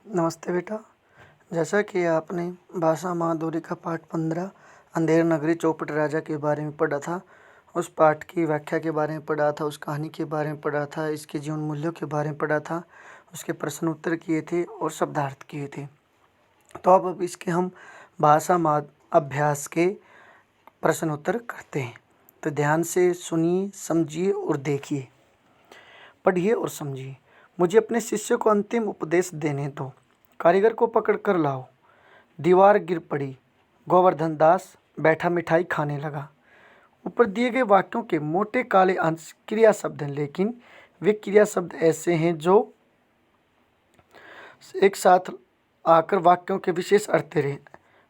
नमस्ते बेटा। जैसा कि आपने भाषा माधुरी का पाठ 15 अंधेर नगरी चौपट राजा के बारे में पढ़ा था, उस पाठ की व्याख्या के बारे में पढ़ा था, उस कहानी के बारे में पढ़ा था, इसके जीवन मूल्यों के बारे में पढ़ा था, उसके प्रश्न उत्तर किए थे और शब्दार्थ किए थे। तो अब इसके हम भाषा अभ्यास के प्रश्न उत्तर करते हैं। तो ध्यान से सुनिए, समझिए और देखिए, पढ़िए और समझिए। मुझे अपने शिष्य को अंतिम उपदेश देने दो। कारीगर को पकड़ कर लाओ। दीवार गिर पड़ी। गोवर्धन दास बैठा मिठाई खाने लगा। ऊपर दिए गए वाक्यों के मोटे काले अंश क्रिया शब्द हैं, लेकिन वे क्रिया शब्द ऐसे हैं जो एक साथ आकर वाक्यों के विशेष अर्थ दे रहे हैं।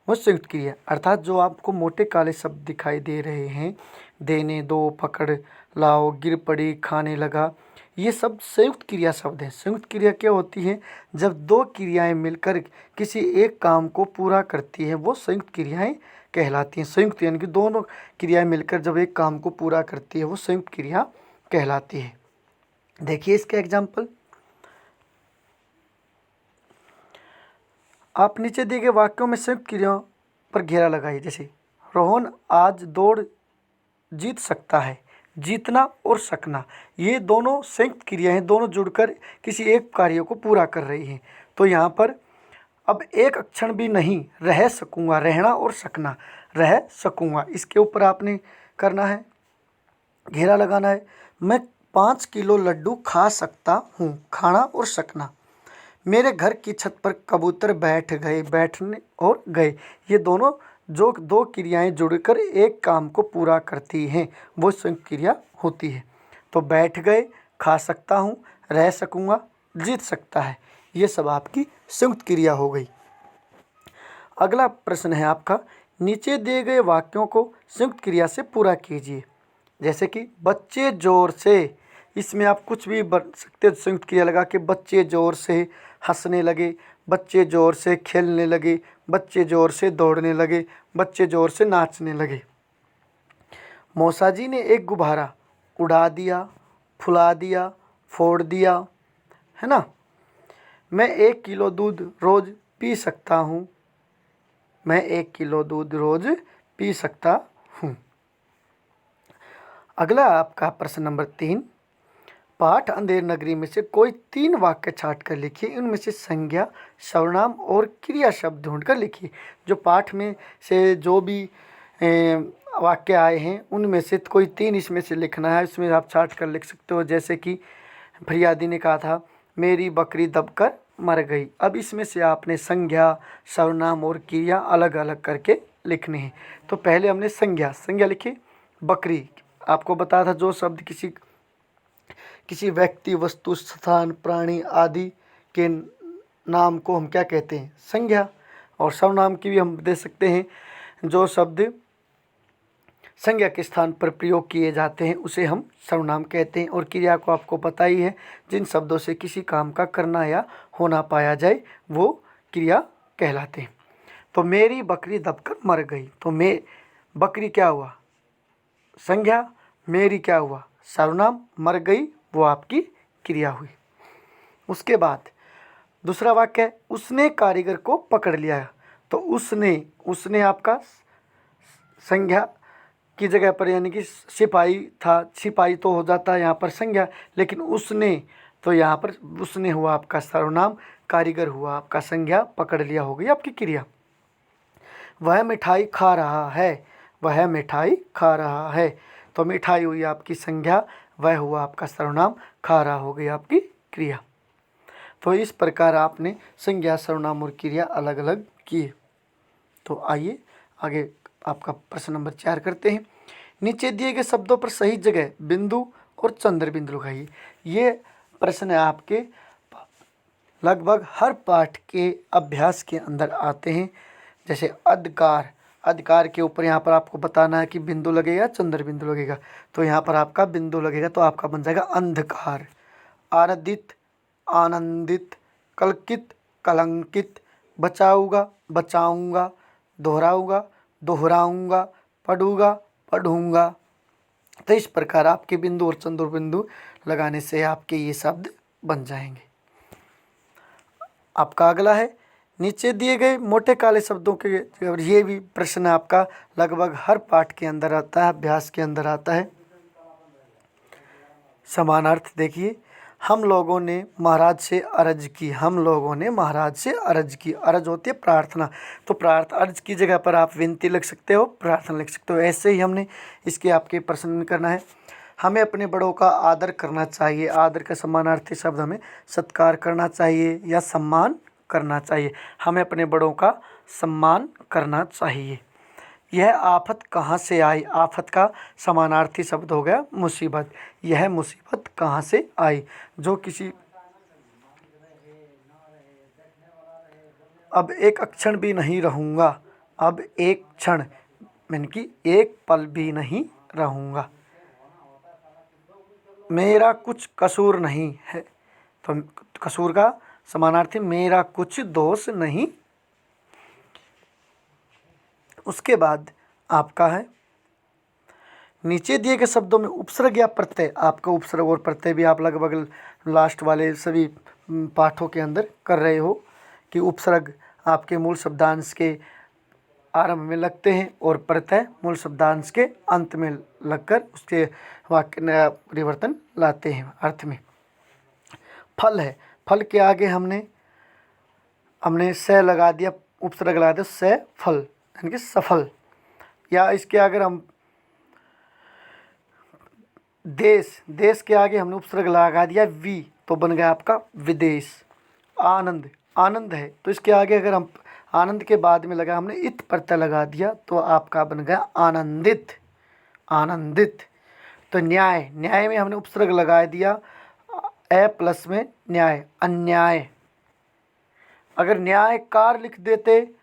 वो संयुक्त क्रिया, अर्थात जो आपको मोटे काले शब्द दिखाई दे रहे हैं, देने दो, पकड़ लाओ, गिर पड़ी, खाने लगा, ये सब संयुक्त क्रिया शब्द हैं। संयुक्त क्रिया क्या होती है? जब दो क्रियाएं मिलकर किसी एक काम को पूरा करती है, वो संयुक्त क्रियाएं कहलाती हैं। संयुक्त यानी कि दोनों क्रियाएं मिलकर जब एक काम को पूरा करती है, वो संयुक्त क्रिया कहलाती है। देखिए इसके एग्जाम्पल। आप नीचे दिए गए वाक्यों में संयुक्त क्रियाओं पर घेरा लगाइए। जैसे रोहन आज दौड़ जीत सकता है। जीतना और सकना, ये दोनों संयुक्त क्रिया हैं, दोनों जुड़कर किसी एक कार्य को पूरा कर रही हैं। तो यहाँ पर अब एक अक्षर भी नहीं, रह सकूँगा, रहना और सकना, रह सकूँगा, इसके ऊपर आपने करना है, घेरा लगाना है। मैं 5 किलो लड्डू खा सकता हूँ, खाना और सकना। मेरे घर की छत पर कबूतर बैठ गए, बैठने और गए, ये दोनों जो दो क्रियाएं जुड़कर एक काम को पूरा करती हैं, वो संयुक्त क्रिया होती है। तो बैठ गए, खा सकता हूँ, रह सकूँगा, जीत सकता है, ये सब आपकी संयुक्त क्रिया हो गई। अगला प्रश्न है आपका, नीचे दिए गए वाक्यों को संयुक्त क्रिया से पूरा कीजिए। जैसे कि बच्चे जोर से, इसमें आप कुछ भी बन सकते हो संयुक्त क्रिया लगा के। बच्चे जोर से हंसने लगे, बच्चे जोर से खेलने लगे, बच्चे जोर से दौड़ने लगे, बच्चे जोर से नाचने लगे। मौसाजी ने एक गुब्बारा उड़ा दिया, फुला दिया, फोड़ दिया, है ना। मैं 1 किलो दूध रोज़ पी सकता हूँ। मैं 1 किलो दूध रोज़ पी सकता हूँ। अगला आपका प्रश्न नंबर 3, पाठ अंधेर नगरी में से कोई 3 वाक्य छाट कर लिखिए। इनमें से संज्ञा, सर्वनाम और क्रिया शब्द ढूंढ कर लिखिए। जो पाठ में से जो भी वाक्य आए हैं, उनमें से कोई 3 इसमें से लिखना है। इसमें आप छाट कर लिख सकते हो। जैसे कि फरियादी ने कहा था, मेरी बकरी दबकर मर गई। अब इसमें से आपने संज्ञा, सर्वनाम और क्रिया अलग अलग करके लिखने हैं। तो पहले हमने संज्ञा लिखी। बकरी, आपको बताया था जो शब्द किसी व्यक्ति, वस्तु, स्थान, प्राणी आदि के नाम को हम क्या कहते हैं? संज्ञा। और सर्वनाम की भी हम दे सकते हैं, जो शब्द संज्ञा के स्थान पर प्रयोग किए जाते हैं उसे हम सर्वनाम कहते हैं। और क्रिया को आपको पता ही है, जिन शब्दों से किसी काम का करना या होना पाया जाए वो क्रिया कहलाते हैं। तो मेरी बकरी दबकर मर गई, तो मैं बकरी क्या हुआ? संज्ञा, मेरी क्या हुआ? सर्वनाम, मर गई वो आपकी क्रिया हुई। उसके बाद दूसरा वाक्य है, उसने कारीगर को पकड़ लिया। तो उसने आपका संज्ञा की जगह पर, यानी कि सिपाही था, सिपाही तो हो जाता है यहाँ पर संज्ञा, लेकिन उसने, तो यहाँ पर उसने हुआ आपका सर्वनाम, कारीगर हुआ आपका संज्ञा, पकड़ लिया हो गई आपकी क्रिया। वह मिठाई खा रहा है, वह मिठाई खा रहा है, तो मिठाई हुई आपकी संज्ञा, वह हुआ आपका सर्वनाम, खा रहा हो गई आपकी क्रिया। तो इस प्रकार आपने संज्ञा, सर्वनाम और क्रिया अलग अलग किए। तो आइए आगे आपका प्रश्न नंबर 4 करते हैं। नीचे दिए गए शब्दों पर सही जगह बिंदु और चंद्र बिंदु लगाइए। ये प्रश्न आपके लगभग हर पाठ के अभ्यास के अंदर आते हैं। जैसे अधिकार के ऊपर यहाँ पर आपको बताना है कि बिंदु लगेगा, चंद्र बिंदु लगेगा। तो यहाँ पर आपका बिंदु लगेगा, तो आपका बन जाएगा अंधकार। आनंदित, आनंदित, कलंकित, कलंकित, बचाऊंगा, बचाऊंगा, दोहराऊंगा, दोहराऊंगा, पढ़ूंगा, पढ़ूंगा। तो इस प्रकार आपके बिंदु और चंद्र बिंदु लगाने से आपके ये शब्द बन जाएंगे। आपका अगला है, नीचे दिए गए मोटे काले शब्दों के, और ये भी प्रश्न आपका लगभग हर पाठ के अंदर आता है, अभ्यास के अंदर आता है। समानार्थ देखिए, हम लोगों ने महाराज से अर्ज की, हम लोगों ने महाराज से अर्ज की। अर्ज होती है प्रार्थना, तो अर्ज की जगह पर आप विनती लिख सकते हो, प्रार्थना लिख सकते हो। ऐसे ही हमने इसके आपके प्रश्न करना है। हमें अपने बड़ों का आदर करना चाहिए। आदर का समानार्थी शब्द हमें सत्कार करना चाहिए या सम्मान करना चाहिए। हमें अपने बड़ों का सम्मान करना चाहिए। यह आफत कहाँ से आई? आफत का समानार्थी शब्द हो गया मुसीबत। यह मुसीबत कहाँ से आई? जो किसी, अब एक क्षण भी नहीं रहूँगा, अब एक क्षण यानी कि एक पल भी नहीं रहूँगा। मेरा कुछ कसूर नहीं है, तो कसूर का समानार्थी मेरा कुछ दोष नहीं। उसके बाद आपका है, नीचे दिए गए शब्दों में उपसर्ग या प्रत्यय। आपका उपसर्ग और प्रत्यय भी आप लगभग लास्ट वाले सभी पाठों के अंदर कर रहे हो कि उपसर्ग आपके मूल शब्दांश के आरंभ में लगते हैं और प्रत्यय मूल शब्दांश के अंत में लगकर उसके वाक्य नया परिवर्तन लाते हैं अर्थ में। फल है, फल के आगे हमने से लगा दिया, उपसर्ग लगा दिया, से फल यानी कि सफल। या इसके अगर हम देश के आगे हमने उपसर्ग लगा दिया वी, तो बन गया आपका विदेश। आनंद, आनंद है, तो इसके आगे अगर हम आनंद के बाद में लगा हमने इत प्रत्यय लगा दिया, तो आपका बन गया आनंदित, आनंदित। तो न्याय, न्याय में हमने उपसर्ग लगा दिया ए प्लस में न्याय, अन्याय। अगर न्याय कार लिख देते,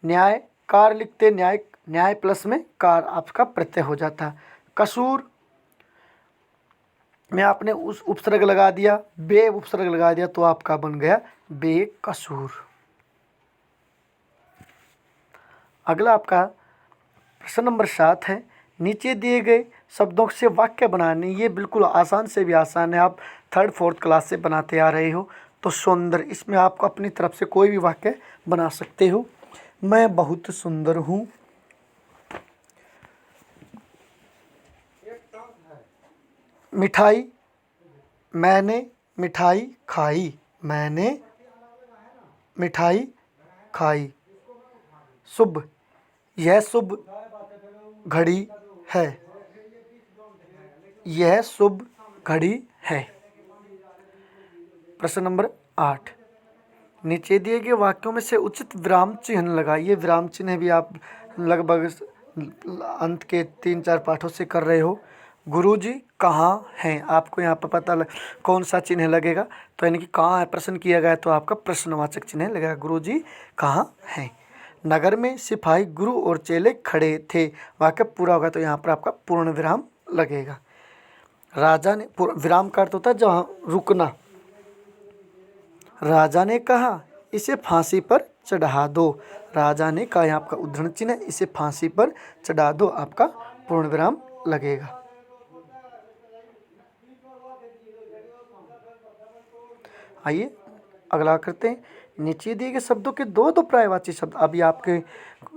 न्याय कार लिखते, न्याय प्लस में कार आपका प्रत्यय हो जाता। कसूर में आपने उस उपसर्ग लगा दिया, बे उपसर्ग लगा दिया, तो आपका बन गया बेकसूर। अगला आपका प्रश्न नंबर 7 है, नीचे दिए गए शब्दों से वाक्य बनाने। ये बिल्कुल आसान से भी आसान है, आप 3rd 4th क्लास से बनाते आ रहे हो। तो सुंदर, इसमें आपको अपनी तरफ से कोई भी वाक्य बना सकते हो। मैं बहुत सुंदर हूँ। मिठाई, मैंने मिठाई खाई, मैंने मिठाई खाई। शुभ, यह शुभ घड़ी है, यह शुभ घड़ी है। प्रश्न नंबर 8, नीचे दिए गए वाक्यों में से उचित विराम चिन्ह लगाइए। विराम चिन्ह भी आप लगभग अंत के 3-4 पाठों से कर रहे हो। गुरुजी कहाँ हैं? आपको यहाँ पर पता कौन सा चिन्ह लगेगा, तो यानी कि कहाँ है प्रश्न किया गया, तो आपका प्रश्नवाचक चिन्ह लगेगा, गुरुजी कहाँ हैं। नगर में सिपाही गुरु और चेले खड़े थे, वाक्य पूरा होगा, तो यहाँ पर आपका पूर्ण विराम लगेगा। राजा ने, विराम का अर्थ होता है जहाँ रुकना। राजा ने कहा इसे फांसी पर चढ़ा दो, राजा ने कहा, यहाँ आपका उद्धरण चिन्ह है, इसे फांसी पर चढ़ा दो, आपका पूर्ण विराम लगेगा। आइए अगला करते हैं, नीचे दिए गए शब्दों के दो पर्यायवाची शब्द। अभी आपके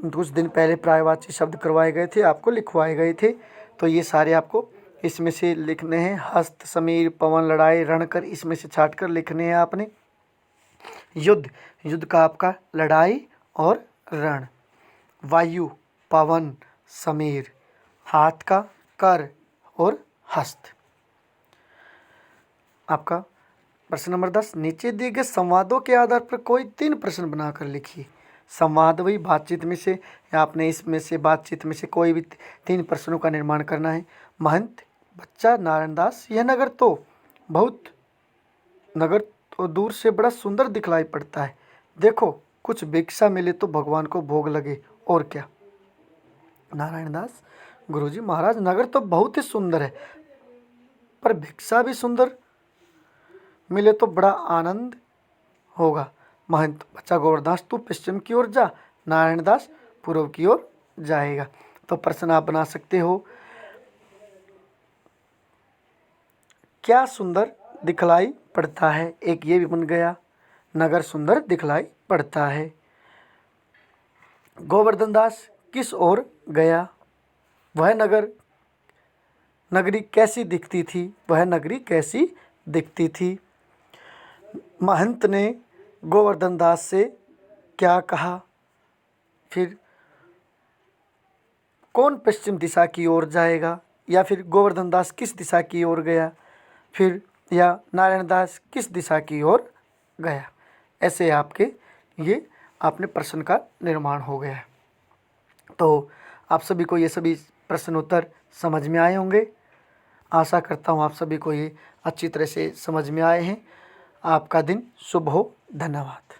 कुछ दिन पहले पर्यायवाची शब्द करवाए गए थे, आपको लिखवाए गए थे, तो ये सारे आपको इसमें से लिखने हैं। हस्त, समीर, पवन, लड़ाई, रणकर, इसमें से छाट कर लिखने हैं आपने। युद्ध, युद्ध का आपका लड़ाई और रण। वायु, पवन, समीर। हाथ का कर और हस्त। आपका प्रश्न नंबर 10, नीचे दिए गए संवादों के आधार पर कोई 3 प्रश्न बनाकर लिखिए। संवाद वही बातचीत में से, या आपने इसमें से बातचीत में से कोई भी 3 प्रश्नों का निर्माण करना है। महंत, बच्चा, नारायण दास, यह नगर तो दूर से बड़ा सुंदर दिखलाई पड़ता है। देखो कुछ भिक्षा मिले तो भगवान को भोग लगे, और क्या। नारायण दास, गुरुजी महाराज नगर तो बहुत ही सुंदर है, पर भिक्षा भी सुंदर मिले तो बड़ा आनंद होगा। महंत, बच्चा गोवर्धनदास तू पश्चिम की ओर जा, नारायण दास पूर्व की ओर जाएगा। तो प्रश्न आप बना सकते हो, क्या सुंदर दिखलाई पड़ता है, एक ये भी बन गया। नगर सुंदर दिखलाई पड़ता है। गोवर्धन दास किस ओर गया? वह नगरी कैसी दिखती थी? वह नगरी कैसी दिखती थी? महंत ने गोवर्धन दास से क्या कहा? फिर कौन पश्चिम दिशा की ओर जाएगा? या फिर गोवर्धन दास किस दिशा की ओर गया? फिर या नारायण दास किस दिशा की ओर गया? ऐसे ये आपने प्रश्न का निर्माण हो गया है। तो आप सभी को ये सभी प्रश्न उत्तर समझ में आए होंगे। आशा करता हूँ आप सभी को ये अच्छी तरह से समझ में आए हैं। आपका दिन शुभ हो। धन्यवाद।